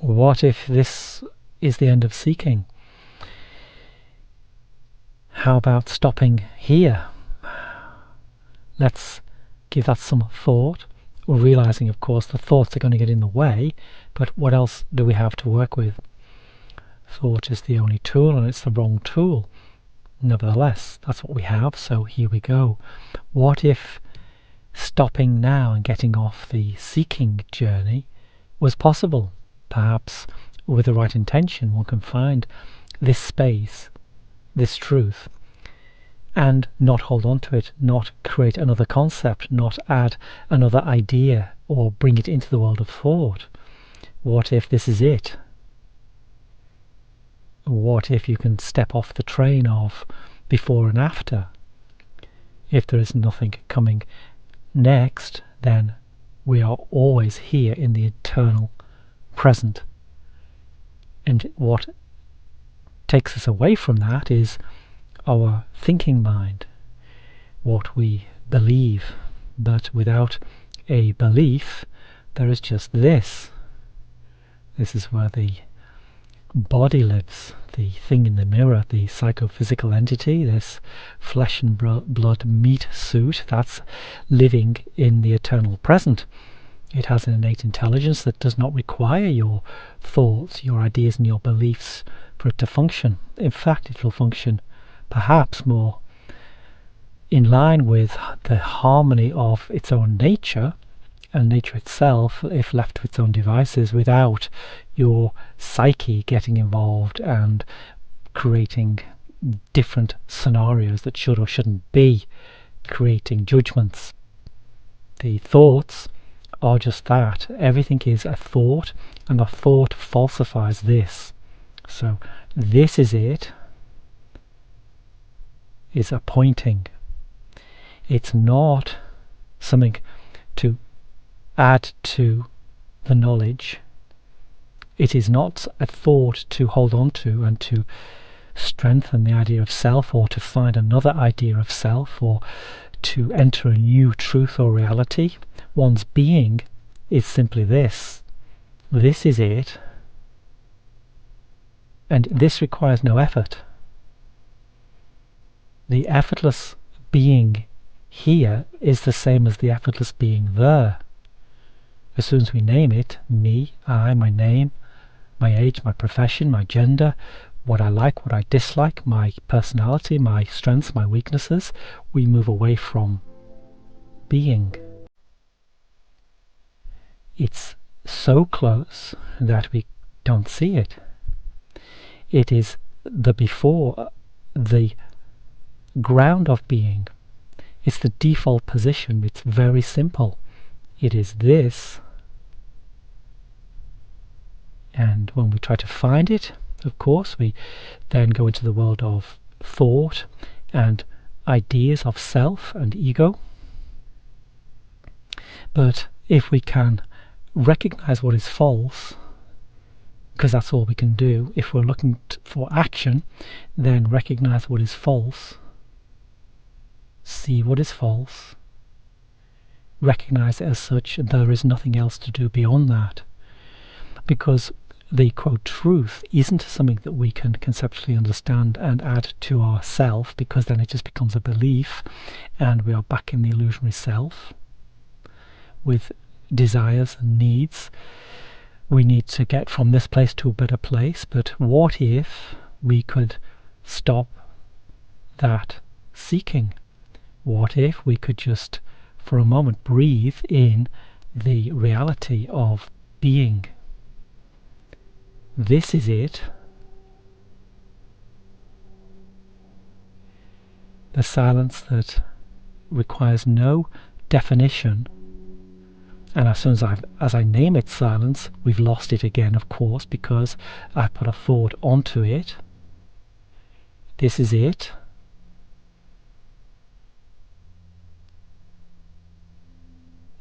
What if this is the end of seeking? How about stopping here? Let's give that some thought. We're realizing, of course, the thoughts are going to get in the way, but what else do we have to work with? Thought is the only tool, and it's the wrong tool. Nevertheless, that's what we have, so here we go. What if stopping now and getting off the seeking journey was possible? Perhaps with the right intention one can find this space, this truth, and not hold on to it, not create another concept, not add another idea or bring it into the world of thought. What if this is it? What if you can step off the train of before and after? If there is nothing coming next, then we are always here in the eternal present. And what takes us away from that is our thinking mind, what we believe. But without a belief, there is just this. This is where the body lives, the thing in the mirror, the psychophysical entity, this flesh and blood meat suit, that's living in the eternal present. It has an innate intelligence that does not require your thoughts, your ideas and your beliefs for it to function. In fact, it will function perhaps more in line with the harmony of its own nature and nature itself, if left to its own devices, without your psyche getting involved and creating different scenarios that should or shouldn't be, creating judgments. The thoughts are just that. Everything is a thought, and a thought falsifies this. So this is it, is a pointing. It's not something to add to the knowledge. It is not a thought to hold on to and to strengthen the idea of self, or to find another idea of self, or to enter a new truth or reality. One's being is simply this. This is it. And this requires no effort. The effortless being here is the same as the effortless being there. As soon as we name it, me, I, my name, my age, my profession, my gender, what I like, what I dislike, my personality, my strengths, my weaknesses, we move away from being. It's so close that we don't see it. It is the before, the ground of being. It's the default position. It's very simple. It is this. And when we try to find it, of course, we then go into the world of thought and ideas of self and ego. But if we can recognize what is false, because that's all we can do, if we're looking for action, then recognize what is false, see what is false, recognize it as such, and there is nothing else to do beyond that. Because the quote truth isn't something that we can conceptually understand and add to ourself, because then it just becomes a belief and we are back in the illusionary self with desires and needs. We need to get from this place to a better place. But what if we could stop that seeking? What if we could just for a moment breathe in the reality of being? This is it. The silence that requires no definition. And as soon as I name it silence, we've lost it again, of course, because I put a thought onto it. This is it.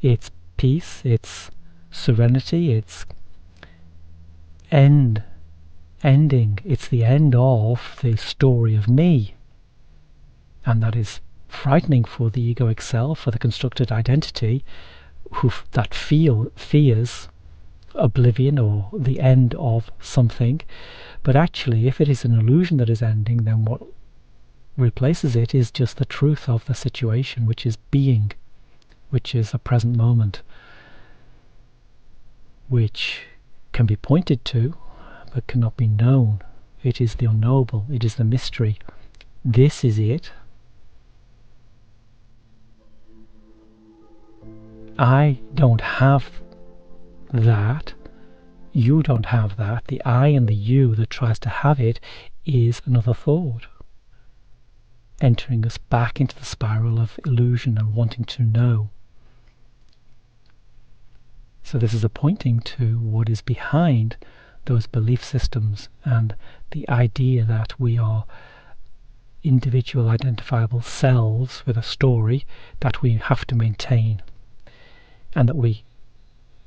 It's peace, it's serenity, it's ending. It's the end of the story of me. And that is frightening for the egoic self, for the constructed identity, that fears oblivion or the end of something. But actually, if it is an illusion that is ending, then what replaces it is just the truth of the situation, which is being, which is a present moment, which can be pointed to but cannot be known. It is the unknowable, it is the mystery. This is it. I don't have that. You don't have that. The I and the you that tries to have it is another thought, entering us back into the spiral of illusion and wanting to know. So this is a pointing to what is behind those belief systems and the idea that we are individual identifiable selves with a story that we have to maintain, and that we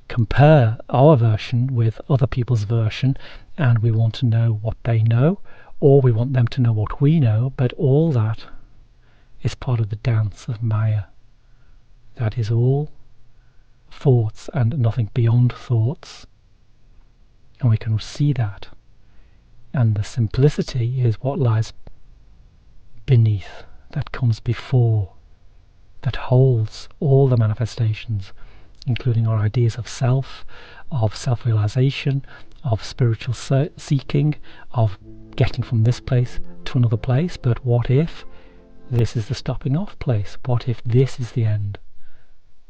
compare our version with other people's version, and we want to know what they know, or we want them to know what we know, but all that is part of the dance of Maya. That is all thoughts and nothing beyond thoughts, and we can see that. And the simplicity is what lies beneath, that comes before, that holds all the manifestations, including our ideas of self, of self-realization, of spiritual seeking, of getting from this place to another place. But what if this is the stopping off place? What if this is the end?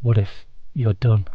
What if you're done?